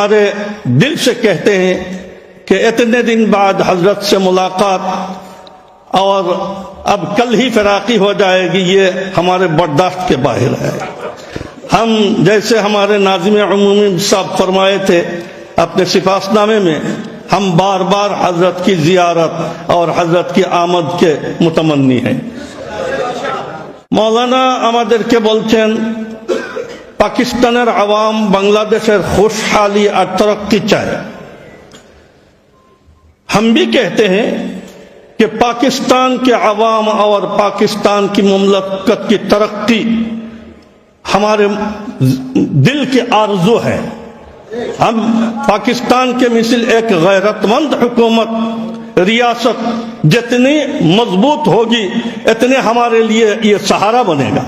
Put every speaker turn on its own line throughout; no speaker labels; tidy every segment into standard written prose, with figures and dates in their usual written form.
ہمارے دل سے کہتے ہیں کہ اتنے دن بعد حضرت سے ملاقات اور اب کل ہی فراقی ہو جائے گی، یہ ہمارے برداشت کے باہر ہے۔ ہم جیسے ہمارے ناظم عمومی صاحب فرمائے تھے اپنے سپاس نامے میں، ہم بار بار حضرت کی زیارت اور حضرت کی آمد کے متمنی ہیں۔ مولانا আমাদেরকে বলছেন পাকিস্তানের আওয়াম বাংলাদেশের খুশহালি আর তরক্কি চায়। ہم بھی کہتے ہیں کہ پاکستان کے عوام اور پاکستان کی مملکت کی ترقی ہمارے دل کی آرزو ہے۔ ہم پاکستان کے مثل ایک غیرت مند حکومت ریاست جتنی مضبوط ہوگی اتنے ہمارے لیے یہ سہارا بنے گا۔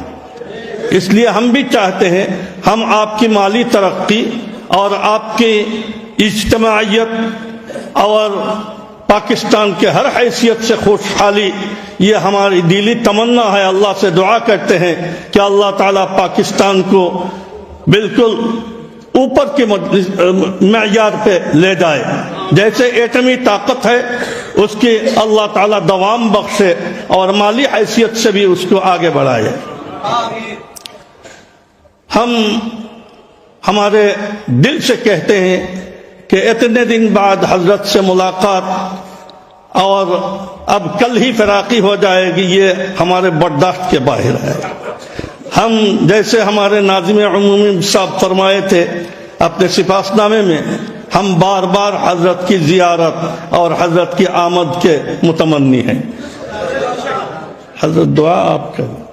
اس لیے ہم بھی چاہتے ہیں ہم آپ کی مالی ترقی اور آپ کی اجتماعیت اور پاکستان کے ہر حیثیت سے خوشحالی، یہ ہماری دلی تمنا ہے۔ اللہ سے دعا کرتے ہیں کہ اللہ تعالیٰ پاکستان کو بالکل اوپر کے معیار پہ لے جائے، جیسے ایٹمی طاقت ہے اس کی اللہ تعالیٰ دوام بخشے اور مالی حیثیت سے بھی اس کو آگے بڑھائے۔ ہم ہمارے دل سے کہتے ہیں کہ اتنے دن بعد حضرت سے ملاقات اور اب کل ہی فراقی ہو جائے گی، یہ ہمارے برداشت کے باہر ہے۔ ہم جیسے ہمارے ناظم عمومی صاحب فرمائے تھے اپنے سپاس نامے میں، ہم بار بار حضرت کی زیارت اور حضرت کی آمد کے متمنی ہیں۔ حضرت دعا آپ کریں۔